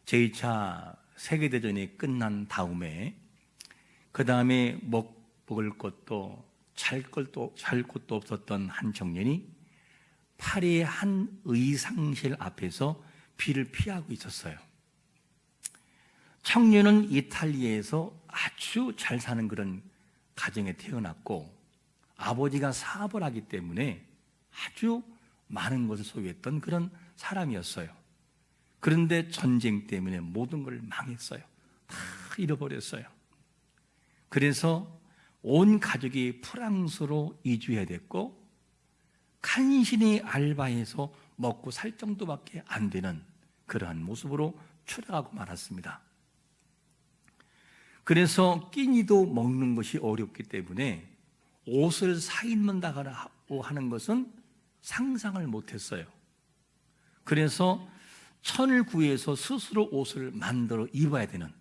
제2차 세계대전이 끝난 다음에 그 다음에 먹을 것도 잘 곳도 없었던 한 청년이 파리의 한 의상실 앞에서 비를 피하고 있었어요. 청년은 이탈리아에서 아주 잘 사는 그런 가정에 태어났고 아버지가 사업을 하기 때문에 아주 많은 것을 소유했던 그런 사람이었어요. 그런데 전쟁 때문에 모든 걸 망했어요. 다 잃어버렸어요. 그래서 온 가족이 프랑스로 이주해야 됐고 간신히 알바해서 먹고 살 정도밖에 안 되는 그러한 모습으로 추락하고 말았습니다. 그래서 끼니도 먹는 것이 어렵기 때문에 옷을 사 입는다고 하는 것은 상상을 못했어요. 그래서 천을 구해서 스스로 옷을 만들어 입어야 되는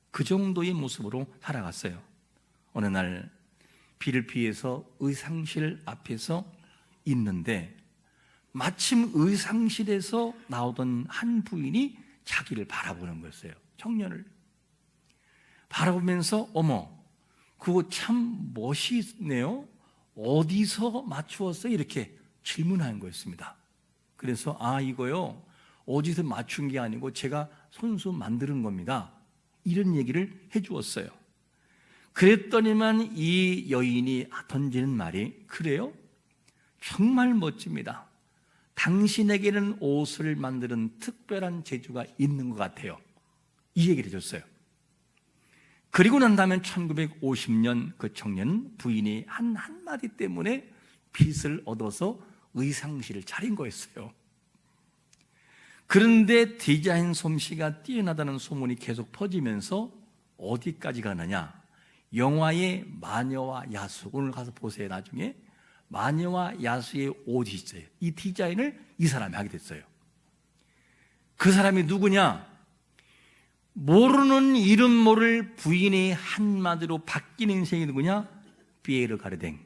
그 정도의 모습으로 살아갔어요. 어느 날 비를 피해서 의상실 앞에서 있는데 마침 의상실에서 나오던 한 부인이 자기를 바라보는 거였어요. 청년을 바라보면서 어머, 그거 참 멋있네요. 어디서 맞추었어요? 이렇게 질문하는 거였습니다. 그래서 이거요 어디서 맞춘 게 아니고 제가 손수 만드는 겁니다. 이런 얘기를 해주었어요. 그랬더니만 이 여인이 던지는 말이 그래요? 정말 멋집니다. 당신에게는 옷을 만드는 특별한 재주가 있는 것 같아요. 이 얘기를 해줬어요. 그리고 난 다음에 1950년 그 청년은 부인이 한 한마디 때문에 빚을 얻어서 의상실을 차린 거였어요. 그런데 디자인 솜씨가 뛰어나다는 소문이 계속 퍼지면서 어디까지 가느냐? 영화의 마녀와 야수, 오늘 가서 보세요. 나중에 마녀와 야수의 옷이 있어요. 이 디자인을 이 사람이 하게 됐어요. 그 사람이 누구냐? 모르는 이름 모를 부인의 한마디로 바뀐 인생이 누구냐? 피에르 가르댕.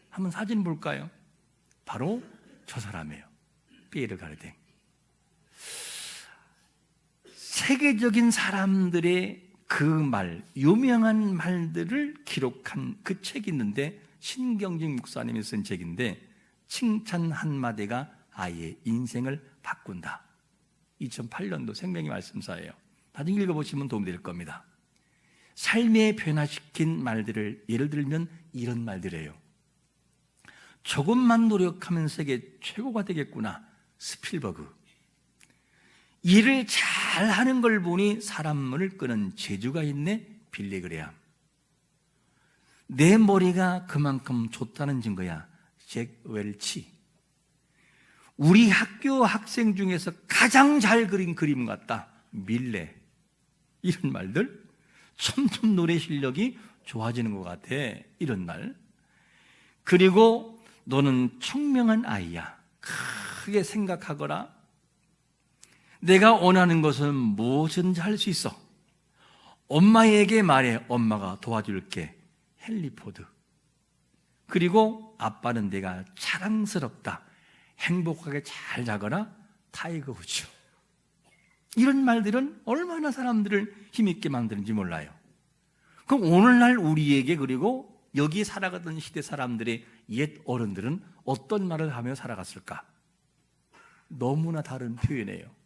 한번 사진 볼까요? 바로 저 사람이에요. 피에르 가르댕. 세계적인 사람들의 그 말, 유명한 말들을 기록한 그 책이 있는데 신경직 목사님이 쓴 책인데 칭찬 한마디가 아이의 인생을 바꾼다. 2008년도 생명의 말씀사예요. 나중에 읽어보시면 도움이 될 겁니다. 삶에 변화시킨 말들을 예를 들면 이런 말들이에요. 조금만 노력하면 세계 최고가 되겠구나. 스필버그. 일을 잘하는 걸 보니 사람을 끄는 재주가 있네. 빌리 그레함. 내 머리가 그만큼 좋다는 증거야. 잭 웰치. 우리 학교 학생 중에서 가장 잘 그린 그림 같다. 밀레. 이런 말들. 점점 노래 실력이 좋아지는 것 같아. 이런 말. 그리고 너는 청명한 아이야. 크게 생각하거라. 내가 원하는 것은 무엇이든지 할 수 있어. 엄마에게 말해. 엄마가 도와줄게. 헨리 포드. 그리고 아빠는 내가 자랑스럽다. 행복하게 잘 자거나. 타이거 우즈. 이런 말들은 얼마나 사람들을 힘있게 만드는지 몰라요. 그럼 오늘날 우리에게 그리고 여기 살아가던 시대 사람들의 옛 어른들은 어떤 말을 하며 살아갔을까? 너무나 다른 표현이에요.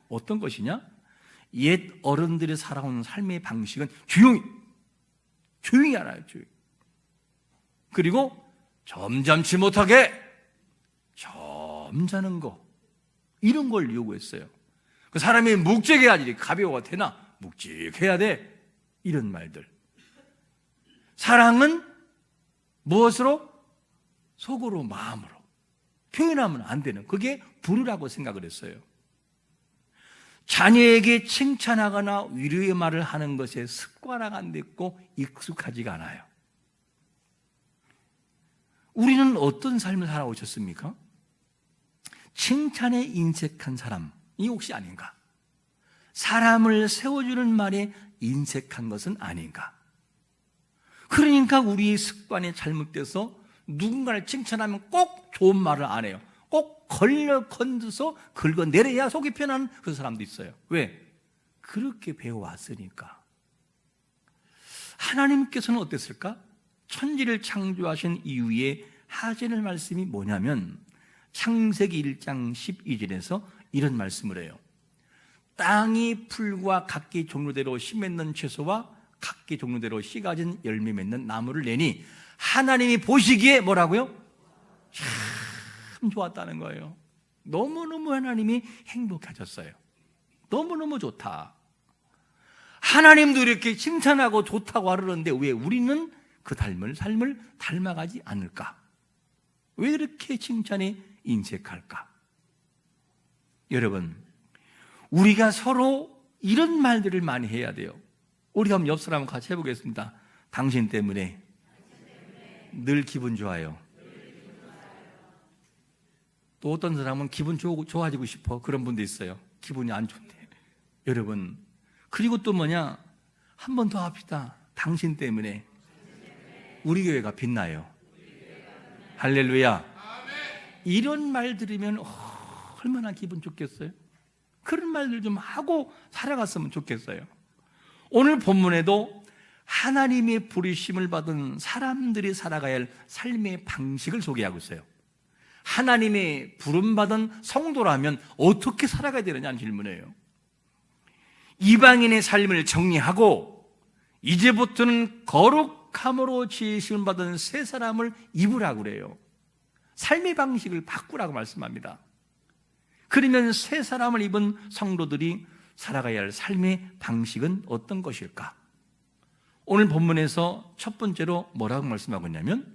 어떤 것이냐? 옛 어른들이 살아온 삶의 방식은 조용히 알아요. 조용히. 그리고 점잖지 못하게 점잖은 거, 이런 걸 요구했어요. 그 사람이 묵직해야지. 가벼워 되나? 묵직해야 돼. 이런 말들. 사랑은 무엇으로? 속으로, 마음으로 표현하면 안 되는, 그게 불의라고 생각을 했어요. 자녀에게 칭찬하거나 위로의 말을 하는 것에 습관화가 안 됐고 익숙하지가 않아요. 우리는 어떤 삶을 살아오셨습니까? 칭찬에 인색한 사람이 혹시 아닌가? 사람을 세워주는 말에 인색한 것은 아닌가? 그러니까 우리의 습관이 잘못돼서 누군가를 칭찬하면 꼭 좋은 말을 안 해요. 꼭 건져서 긁어내려야 속이 편한 그 사람도 있어요. 왜? 그렇게 배워왔으니까. 하나님께서는 어땠을까? 천지를 창조하신 이후에 하시는 말씀이 뭐냐면 창세기 1장 12절에서 이런 말씀을 해요. 땅이 풀과 각기 종류대로 씨 맺는 채소와 각기 종류대로 씨 가진 열매 맺는 나무를 내니 하나님이 보시기에 뭐라고요? 참 좋았다는 거예요. 너무너무 하나님이 행복하셨어요. 너무너무 좋다. 하나님도 이렇게 칭찬하고 좋다고 하려는데 왜 우리는 그 삶을 닮아가지 않을까? 왜 이렇게 칭찬에 인색할까? 여러분, 우리가 서로 이런 말들을 많이 해야 돼요. 우리가 한번 옆 사람 같이 해보겠습니다. 당신 때문에 늘 기분 좋아요. 또 어떤 사람은 기분 좋아지고 싶어. 그런 분도 있어요. 기분이 안 좋대. 여러분, 그리고 또 뭐냐? 한 번 더 합시다. 당신 때문에 우리 교회가 빛나요. 할렐루야. 이런 말 들으면 얼마나 기분 좋겠어요? 그런 말들 좀 하고 살아갔으면 좋겠어요. 오늘 본문에도 하나님의 부르심을 받은 사람들이 살아가야 할 삶의 방식을 소개하고 있어요. 하나님의 부름받은 성도라면 어떻게 살아가야 되느냐는 질문이에요. 이방인의 삶을 정리하고 이제부터는 거룩함으로 지으심을 받은 새 사람을 입으라고 그래요. 삶의 방식을 바꾸라고 말씀합니다. 그러면 새 사람을 입은 성도들이 살아가야 할 삶의 방식은 어떤 것일까? 오늘 본문에서 첫 번째로 뭐라고 말씀하고 있냐면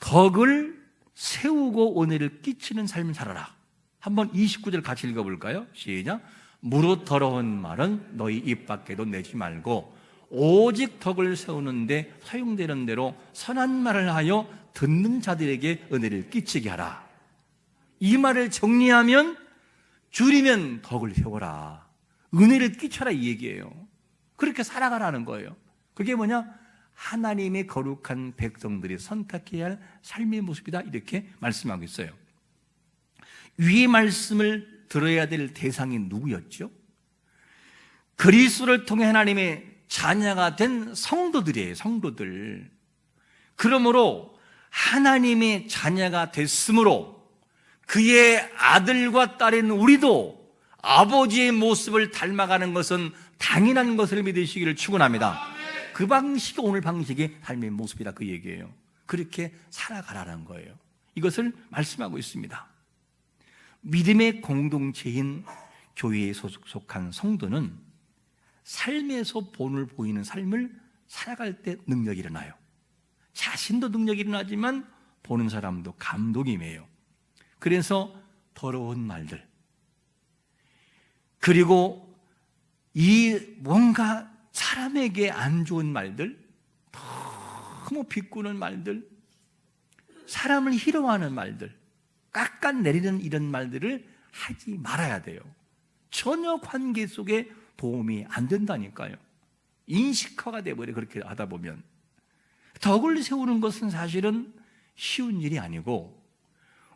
덕을 세우고 은혜를 끼치는 삶을 살아라. 한번 29절 같이 읽어볼까요? 시작. 무릇 더러운 말은 너희 입 밖에도 내지 말고 오직 덕을 세우는데 사용되는 대로 선한 말을 하여 듣는 자들에게 은혜를 끼치게 하라. 이 말을 정리하면 줄이면 덕을 세워라. 은혜를 끼쳐라 이 얘기예요. 그렇게 살아가라는 거예요. 그게 뭐냐? 하나님의 거룩한 백성들이 선택해야 할 삶의 모습이다 이렇게 말씀하고 있어요. 위의 말씀을 들어야 될 대상이 누구였죠? 그리스도를 통해 하나님의 자녀가 된 성도들이에요. 성도들. 그러므로 하나님의 자녀가 됐으므로 그의 아들과 딸인 우리도 아버지의 모습을 닮아가는 것은 당연한 것을 믿으시기를 축원합니다. 그 방식이 오늘 방식의 삶의 모습이다 그 얘기예요. 그렇게 살아가라는 거예요. 이것을 말씀하고 있습니다. 믿음의 공동체인 교회에 속한 성도는 삶에서 본을 보이는 삶을 살아갈 때 능력이 일어나요. 자신도 능력이 일어나지만 보는 사람도 감동이 임해요. 그래서 더러운 말들, 그리고 이 뭔가 사람에게 안 좋은 말들, 너무 비꼬는 말들, 사람을 희롱하는 말들, 깎아내리는 이런 말들을 하지 말아야 돼요. 전혀 관계 속에 도움이 안 된다니까요. 인식화가 돼버려 그렇게 하다 보면. 덕을 세우는 것은 사실은 쉬운 일이 아니고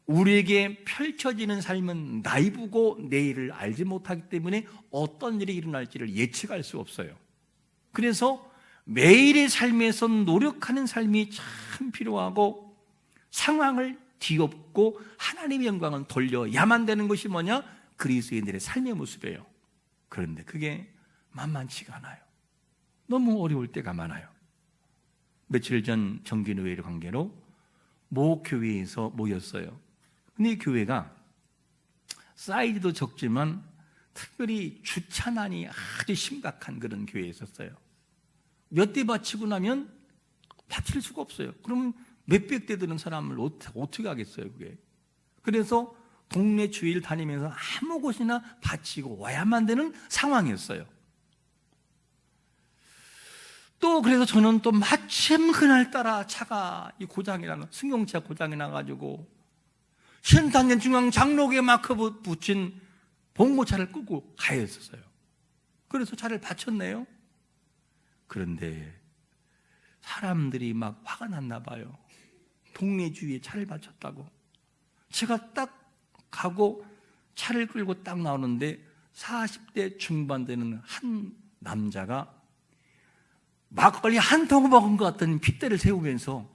우리에게 펼쳐지는 삶은 나이브고 내일을 알지 못하기 때문에 어떤 일이 일어날지를 예측할 수 없어요. 그래서 매일의 삶에서 노력하는 삶이 참 필요하고 상황을 뒤엎고 하나님의 영광을 돌려야만 되는 것이 뭐냐? 그리스도인들의 삶의 모습이에요. 그런데 그게 만만치가 않아요. 너무 어려울 때가 많아요. 며칠 전 정기노예를 관계로 모 교회에서 모였어요. 근데 이 교회가 사이즈도 적지만 특별히 주차난이 아주 심각한 그런 교회였었어요. 몇 대 바치고 나면 바칠 수가 없어요. 그럼 몇백 대 드는 사람을 어떻게 하겠어요, 그게. 그래서 동네 주일 다니면서 아무 곳이나 바치고 와야만 되는 상황이었어요. 또 그래서 저는 또 마침 그날따라 차가 이 고장이라는 승용차 고장이 나가지고 신탄년 중앙 장로교에 마크 붙인 봉고차를 끌고 가야 했었어요. 그래서 차를 바쳤네요. 그런데 사람들이 막 화가 났나 봐요. 동네 주위에 차를 바쳤다고. 제가 딱 가고 차를 끌고 딱 나오는데 40대 중반 되는 한 남자가 막걸리 한 통 먹은 것 같은 핏대를 세우면서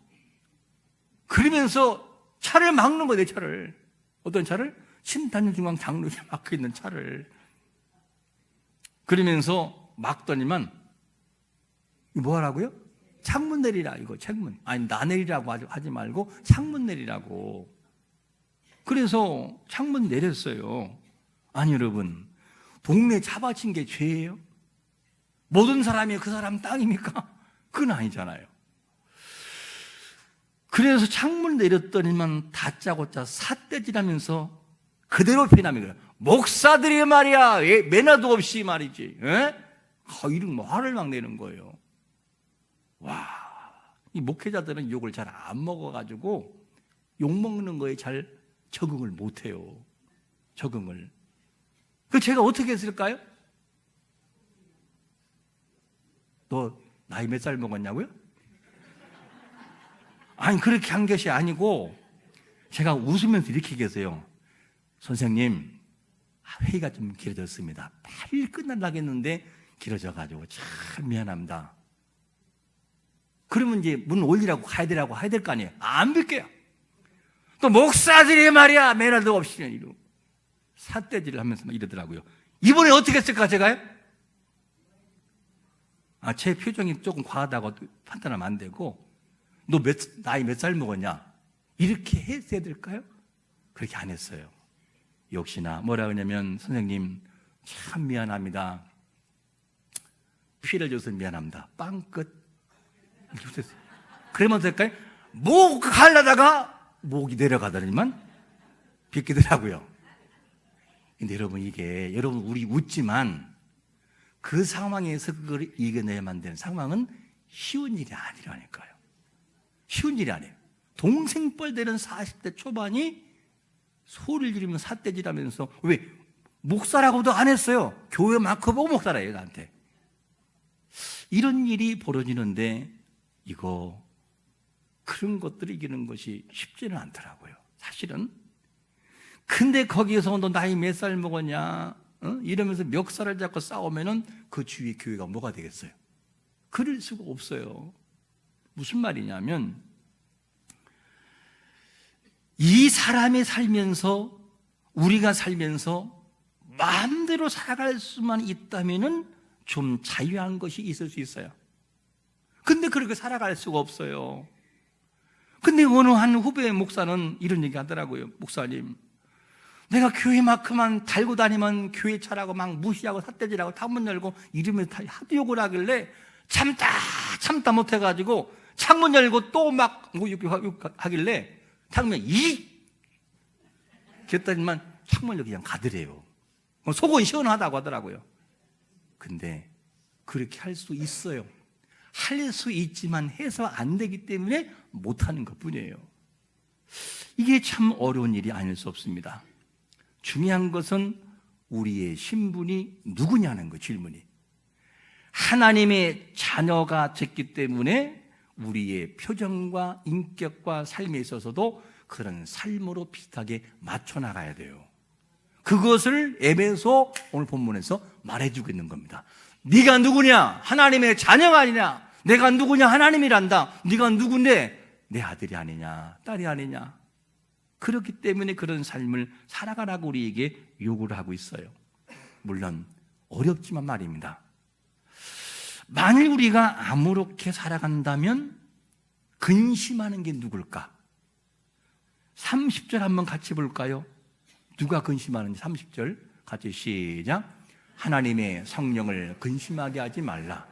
그러면서 차를 막는 거예요. 내 차를. 어떤 차를? 신탄중앙 장로에 막혀 있는 차를. 그러면서 막더니만 뭐 하라고요? 창문 내리라. 이거 창문. 아니 나 내리라고 하지 말고 창문 내리라고. 그래서 창문 내렸어요. 아니 여러분, 동네 잡아친 게 죄예요? 모든 사람이 그 사람 땅입니까? 그건 아니잖아요. 그래서 창문 내렸더니만 다짜고짜 삿대질하면서 그대로 표현합니다. 목사들이 말이야, 매너도 없이 말이지. 이런 화를 막 내는 거예요. 와, 이 목회자들은 욕을 잘 안 먹어가지고 욕 먹는 거에 잘 적응을 못해요. 적응을. 그 제가 어떻게 했을까요? 너 나이 몇 살 먹었냐고요? 아니 그렇게 한 것이 아니고 제가 웃으면서 이렇게 얘기했어요. 선생님, 회의가 좀 길어졌습니다. 빨리 끝날라고 했는데 길어져가지고 참 미안합니다. 그러면 이제 문 올리라고 가야 되라고 해야 될 거 아니에요. 안 빌게요. 또 목사들이 말이야 매너도 없이 이러고 삿대질을 하면서 막 이러더라고요. 이번에 어떻게 했을까 제가요? 제 표정이 조금 과하다고 판단하면 안 되고 너 나이 몇 살 먹었냐? 이렇게 했어야 될까요? 그렇게 안 했어요. 역시나 뭐라 그러냐면 선생님 참 미안합니다. 피해를 줘서 미안합니다. 빵 끝. 그러면 될까요? 목 하려다가 목이 내려가더니만 비키더라고요. 근데 여러분 이게 여러분 우리 웃지만 그 상황에서 그걸 이겨내야만 되는 상황은 쉬운 일이 아니라니까요. 쉬운 일이 아니에요. 동생뻘 되는 40대 초반이 소리를 지르며 삿대질하면서 왜? 목사라고도 안 했어요. 교회 마크 보고 목사라예요 나한테. 이런 일이 벌어지는데 이거 그런 것들을 이기는 것이 쉽지는 않더라고요 사실은. 근데 거기에서 너 나이 몇 살 먹었냐 이러면서 멱살을 잡고 싸우면은 그 주위의 교회가 뭐가 되겠어요? 그럴 수가 없어요. 무슨 말이냐면 이 사람이 살면서 우리가 살면서 마음대로 살아갈 수만 있다면은 좀 자유한 것이 있을 수 있어요. 근데 그렇게 살아갈 수가 없어요. 근데 어느 한 후배 목사는 이런 얘기 하더라고요. 목사님, 내가 교회만큼만 달고 다니면 교회 차라고 막 무시하고 삿대질하고 창문 열고 이러면서 하도 욕을 하길래 참다 못해가지고 창문 열고 또 막 욕하길래 창문 그랬더니만 창문 열고 그냥 가더래요. 속은 시원하다고 하더라고요. 근데 그렇게 할 수 있어요. 할 수 있지만 해서 안 되기 때문에 못하는 것뿐이에요. 이게 참 어려운 일이 아닐 수 없습니다. 중요한 것은 우리의 신분이 누구냐는 거 질문이. 하나님의 자녀가 됐기 때문에 우리의 표정과 인격과 삶에 있어서도 그런 삶으로 비슷하게 맞춰 나가야 돼요. 그것을 에베소 오늘 본문에서 말해주고 있는 겁니다. 네가 누구냐? 하나님의 자녀가 아니냐? 내가 누구냐? 하나님이란다. 네가 누군데? 내 아들이 아니냐? 딸이 아니냐? 그렇기 때문에 그런 삶을 살아가라고 우리에게 요구를 하고 있어요. 물론 어렵지만 말입니다. 만일 우리가 아무렇게 살아간다면 근심하는 게 누굴까? 30절 한번 같이 볼까요? 누가 근심하는지 30절 같이 시작. 하나님의 성령을 근심하게 하지 말라.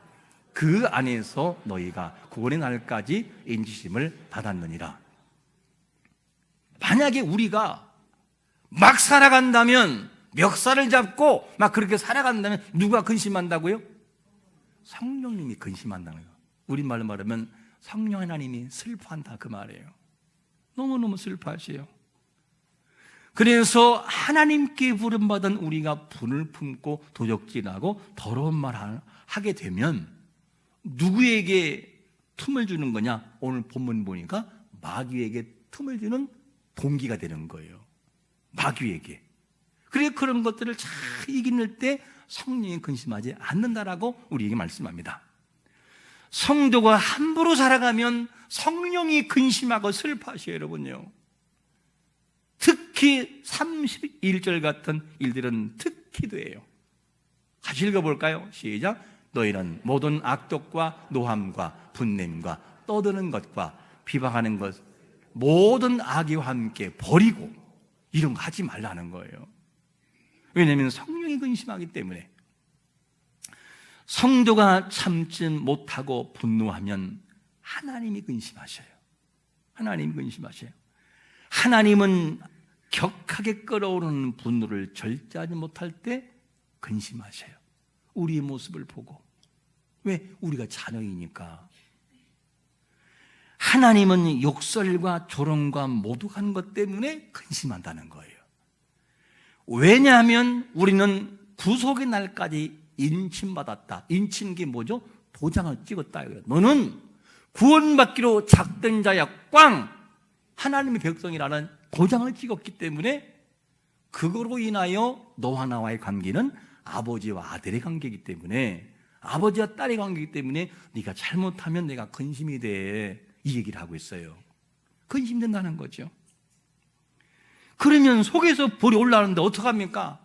그 안에서 너희가 구원의 날까지 인지심을 받았느니라. 만약에 우리가 막 살아간다면, 멱살을 잡고 막 그렇게 살아간다면 누가 근심한다고요? 성령님이 근심한다는 거예요. 우리말로 말하면 성령 하나님이 슬퍼한다 그 말이에요. 너무너무 슬퍼하세요. 그래서 하나님께 부름받은 우리가 분을 품고 도적질하고 더러운 말 하게 되면 누구에게 틈을 주는 거냐? 오늘 본문 보니까 마귀에게 틈을 주는 동기가 되는 거예요. 마귀에게. 그래 그런 것들을 잘 이기는 때 성령이 근심하지 않는다라고 우리에게 말씀합니다. 성도가 함부로 살아가면 성령이 근심하고 슬퍼하셔요, 여러분요. 특히 31절 같은 일들은 특히 돼요. 같이 읽어볼까요? 시작. 너희는 모든 악독과 노함과 분냄과 떠드는 것과 비방하는 것 모든 악의와 함께 버리고 이런 거 하지 말라는 거예요. 왜냐하면 성령이 근심하기 때문에. 성도가 참지 못하고 분노하면 하나님이 근심하셔요. 하나님이 근심하셔요. 하나님은 격하게 끓어오르는 분노를 절제하지 못할 때 근심하셔요. 우리의 모습을 보고. 왜? 우리가 자녀이니까. 하나님은 욕설과 조롱과 모독한 것 때문에 근심한다는 거예요. 왜냐하면 우리는 구속의 날까지 인침받았다. 인치는 게 뭐죠? 도장을 찍었다. 너는 구원받기로 작된 자야 꽝! 하나님의 백성이라는 도장을 찍었기 때문에 그거로 인하여 너와 나와의 관계는 아버지와 아들의 관계이기 때문에, 아버지와 딸의 관계이기 때문에 네가 잘못하면 내가 근심이 돼. 이 얘기를 하고 있어요. 근심된다는 거죠. 그러면 속에서 불이 올라오는데 어떡합니까?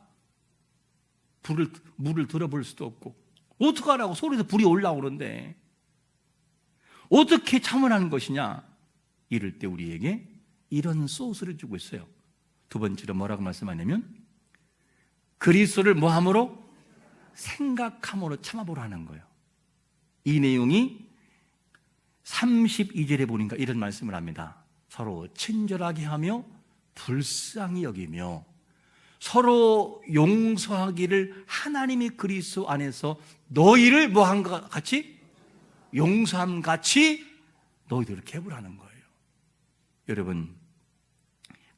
물을 들어볼 수도 없고 어떡하라고, 속에서 불이 올라오는데 어떻게 참으라는 것이냐? 이럴 때 우리에게 이런 소스를 주고 있어요. 두 번째로 뭐라고 말씀하냐면 그리스도를 뭐함으로? 생각함으로 참아보라는 거예요. 이 내용이 32절에 보니까 이런 말씀을 합니다. 서로 친절하게 하며 불쌍히 여기며 서로 용서하기를 하나님이 그리스도 안에서 너희를 뭐한 것 같이? 용서함 같이 너희들 이렇게 해보라는 거예요. 여러분,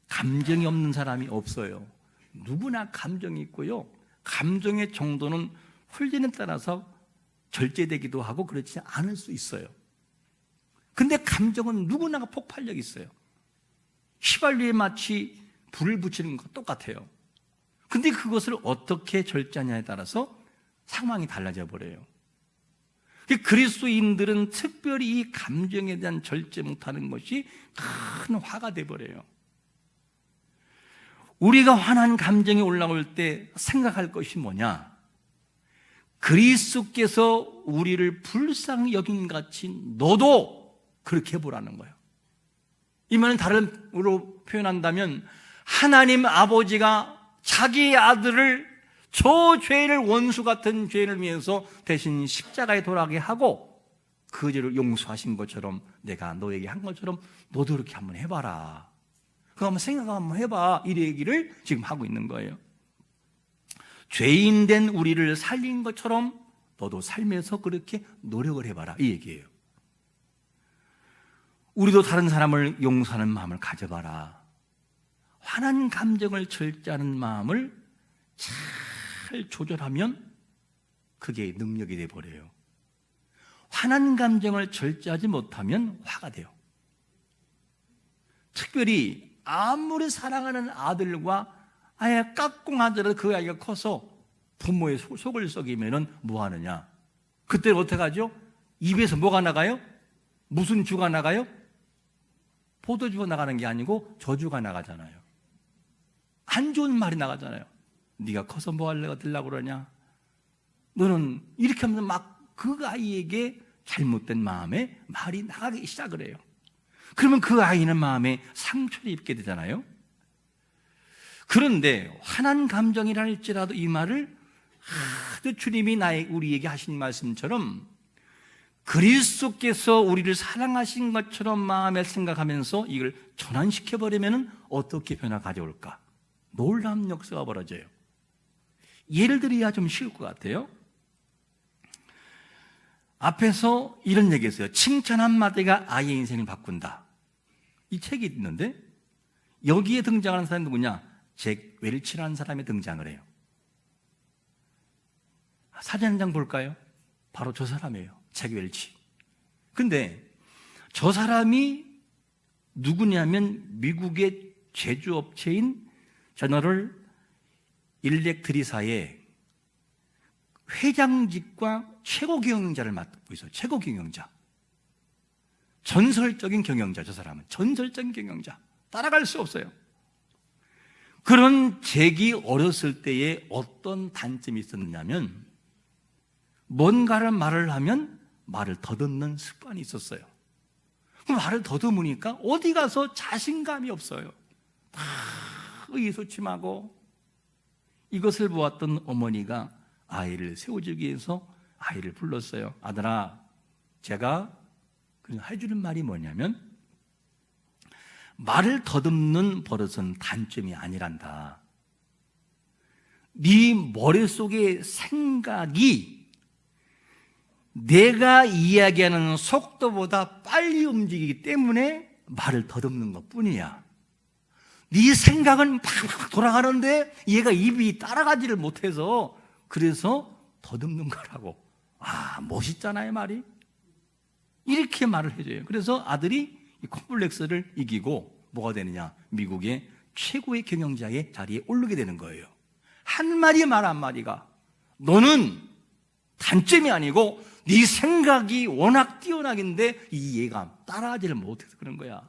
감정이 없는 사람이 없어요. 누구나 감정이 있고요. 감정의 정도는 훈련에 따라서 절제되기도 하고 그렇지 않을 수 있어요. 근데 감정은 누구나가 폭발력이 있어요. 휘발유에 마치 불을 붙이는 것과 똑같아요. 근데 그것을 어떻게 절제하냐에 따라서 상황이 달라져 버려요. 그리스도인들은 특별히 이 감정에 대한 절제 못하는 것이 큰 화가 돼버려요. 우리가 화난 감정이 올라올 때 생각할 것이 뭐냐? 그리스도께서 우리를 불쌍히 여긴 같이 너도 그렇게 해보라는 거예요. 이 말은 다른으로 표현한다면 하나님 아버지가 자기 아들을 저 죄를, 원수 같은 죄를 위해서 대신 십자가에 돌아가게 하고 그 죄를 용서하신 것처럼 내가 너에게 한 것처럼 너도 그렇게 한번 해봐라. 그거 한번 생각 한번 해봐. 이 얘기를 지금 하고 있는 거예요. 죄인 된 우리를 살린 것처럼 너도 살면서 그렇게 노력을 해봐라. 이 얘기예요. 우리도 다른 사람을 용서하는 마음을 가져봐라. 화난 감정을 절제하는 마음을 잘 조절하면 그게 능력이 돼버려요. 화난 감정을 절제하지 못하면 화가 돼요. 특별히 아무리 사랑하는 아들과 아예 깍꿍하더라도 그 아이가 커서 부모의 속을 썩이면 뭐 하느냐? 그때는 어떻게 하죠? 입에서 뭐가 나가요? 무슨 주가 나가요? 포도주가 나가는 게 아니고 저주가 나가잖아요. 안 좋은 말이 나가잖아요. 네가 커서 뭐 하려고 들라고 그러냐? 너는 이렇게 하면서 막 그 아이에게 잘못된 마음에 말이 나가기 시작을 해요. 그러면 그 아이는 마음에 상처를 입게 되잖아요. 그런데 화난 감정이라 할지라도 이 말을 하도 주님이 우리에게 하신 말씀처럼 그리스도께서 우리를 사랑하신 것처럼 마음에 생각하면서 이걸 전환시켜버리면 어떻게 변화 가져올까? 놀라운 역사가 벌어져요. 예를 들어야 좀 쉬울 것 같아요. 앞에서 이런 얘기했어요. 칭찬 한마디가 아이의 인생을 바꾼다. 이 책이 있는데 여기에 등장하는 사람이 누구냐? 잭 웰치라는 사람이 등장을 해요. 사진 한 장 볼까요? 바로 저 사람이에요. 잭 웰치. 근데 저 사람이 누구냐면 미국의 제조업체인 제너럴 일렉트리사의 회장직과 최고 경영자를 맡고 있어요. 최고 경영자. 전설적인 경영자, 저 사람은. 전설적인 경영자. 따라갈 수 없어요. 그런 잭이 어렸을 때에 어떤 단점이 있었느냐면 뭔가를 말을 하면 말을 더듬는 습관이 있었어요. 말을 더듬으니까 어디 가서 자신감이 없어요. 다 의기소침하고. 이것을 보았던 어머니가 아이를 세워주기 위해서 아이를 불렀어요. 아들아, 제가 해주는 말이 뭐냐면 말을 더듬는 버릇은 단점이 아니란다. 네 머릿속의 생각이 내가 이야기하는 속도보다 빨리 움직이기 때문에 말을 더듬는 것뿐이야. 네 생각은 막 돌아가는데 얘가 입이 따라가지를 못해서 그래서 더듬는 거라고. 아, 멋있잖아요, 말이. 이렇게 말을 해줘요. 그래서 아들이 이 콤플렉스를 이기고 뭐가 되느냐? 미국의 최고의 경영자의 자리에 오르게 되는 거예요. 한마디 말 한마디가 너는 단점이 아니고 네 생각이 워낙 뛰어나긴데 이 얘가 따라하지를 못해서 그런 거야.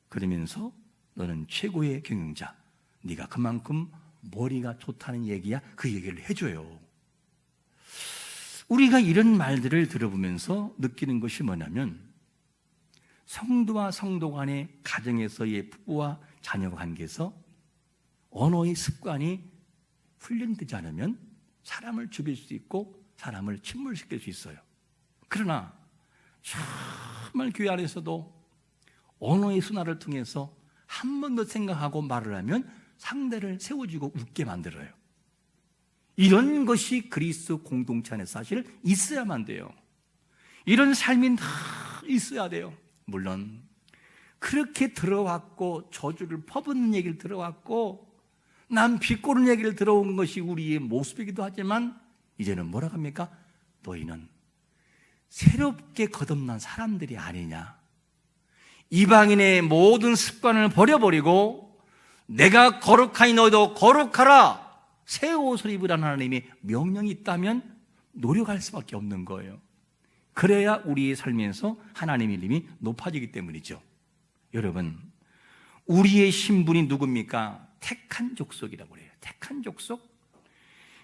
그러면서 너는 최고의 경영자, 네가 그만큼 머리가 좋다는 얘기야. 그 얘기를 해줘요. 우리가 이런 말들을 들어보면서 느끼는 것이 뭐냐면 성도와 성도 간의 가정에서의 부부와 자녀 관계에서 언어의 습관이 훈련되지 않으면 사람을 죽일 수 있고 사람을 침몰시킬 수 있어요. 그러나 정말 교회 안에서도 언어의 순환을 통해서 한 번 더 생각하고 말을 하면 상대를 세워주고 웃게 만들어요. 이런 것이 그리스도 공동체 안에 사실 있어야만 돼요. 이런 삶이 다 있어야 돼요. 물론 그렇게 들어왔고 저주를 퍼붓는 얘기를 들어왔고 남 비꼬는 얘기를 들어온 것이 우리의 모습이기도 하지만 이제는 뭐라 합니까? 너희는 새롭게 거듭난 사람들이 아니냐. 이방인의 모든 습관을 버려버리고 내가 거룩하니 너희도 거룩하라. 새 옷을 입으라는 하나님의 명령이 있다면 노력할 수밖에 없는 거예요. 그래야 우리의 삶에서 하나님의 이름이 높아지기 때문이죠. 여러분, 우리의 신분이 누굽니까? 택한 족속이라고 그래요. 택한 족속.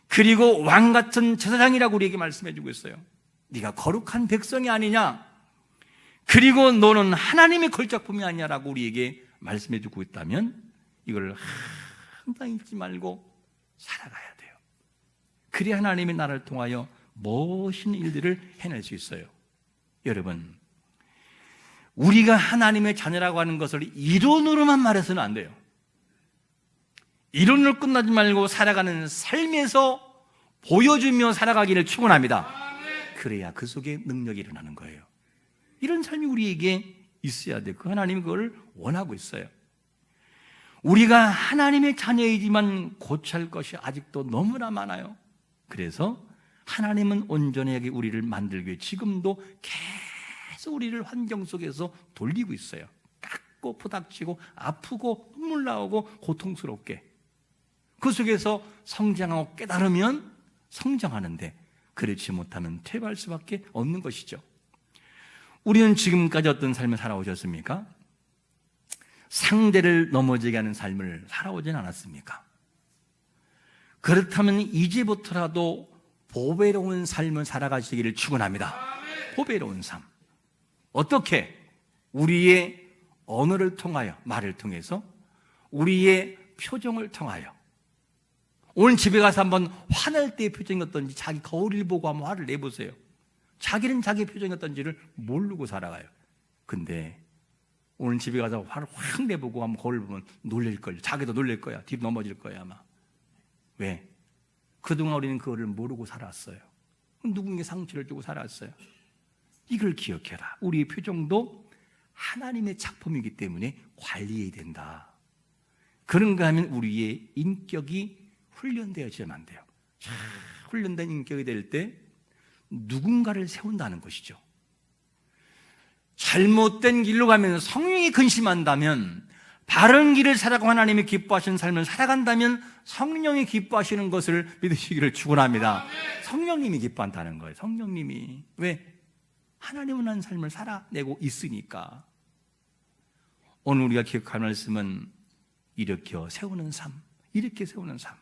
그리고 왕같은 제사장이라고 우리에게 말씀해 주고 있어요. 네가 거룩한 백성이 아니냐? 그리고 너는 하나님의 걸작품이 아니냐라고 우리에게 말씀해 주고 있다면 이걸 항상 잊지 말고 살아가야 돼요. 그래야 하나님의 나라를 통하여 멋있는 일들을 해낼 수 있어요. 여러분, 우리가 하나님의 자녀라고 하는 것을 이론으로만 말해서는 안 돼요. 이론으로 끝나지 말고 살아가는 삶에서 보여주며 살아가기를 축원합니다. 그래야 그 속에 능력이 일어나는 거예요. 이런 삶이 우리에게 있어야 돼요. 그 하나님이 그걸 원하고 있어요. 우리가 하나님의 자녀이지만 고칠 것이 아직도 너무나 많아요. 그래서 하나님은 온전하게 우리를 만들기 위해 지금도 계속 우리를 환경 속에서 돌리고 있어요. 깎고 부닥치고 아프고 눈물 나오고 고통스럽게. 그 속에서 성장하고 깨달으면 성장하는데 그렇지 못하면 퇴보할 수밖에 없는 것이죠. 우리는 지금까지 어떤 삶을 살아오셨습니까? 상대를 넘어지게 하는 삶을 살아오진 않았습니까? 그렇다면 이제부터라도 보배로운 삶을 살아가시기를 축원합니다. 보배로운 삶. 어떻게? 우리의 언어를 통하여, 말을 통해서, 우리의 표정을 통하여. 오늘 집에 가서 한번 화낼 때의 표정이 어떤지 자기 거울을 보고 한번 화를 내보세요. 자기는 자기의 표정이 어떤지를 모르고 살아가요. 근데 오늘 집에 가서 화를 확 내보고 한번 거울을 보면 놀랄걸요. 자기도 놀랄 거야. 뒤로 넘어질 거야 아마. 왜? 그동안 우리는 그거를 모르고 살았어요. 누군가에게 상처를 주고 살았어요. 이걸 기억해라. 우리의 표정도 하나님의 작품이기 때문에 관리해야 된다. 그런가 하면 우리의 인격이 훈련되어야만 돼요. 훈련된 인격이 될 때 누군가를 세운다는 것이죠. 잘못된 길로 가면 성령이 근심한다면 바른 길을 살아가고 하나님이 기뻐하시는 삶을 살아간다면 성령이 기뻐하시는 것을 믿으시기를 축원합니다. 성령님이 기뻐한다는 거예요. 성령님이. 왜? 하나님을 한 삶을 살아내고 있으니까. 오늘 우리가 기억할 말씀은 일으켜 세우는 삶, 일으켜 세우는 삶.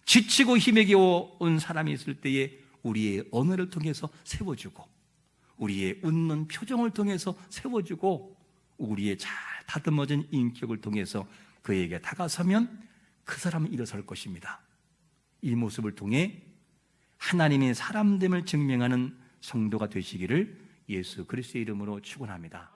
지치고 힘에 겨운 사람이 있을 때에 우리의 언어를 통해서 세워주고, 우리의 웃는 표정을 통해서 세워주고, 우리의 잘 다듬어진 인격을 통해서 그에게 다가서면 그 사람은 일어설 것입니다. 이 모습을 통해 하나님의 사람됨을 증명하는 성도가 되시기를 예수 그리스도의 이름으로 축원합니다.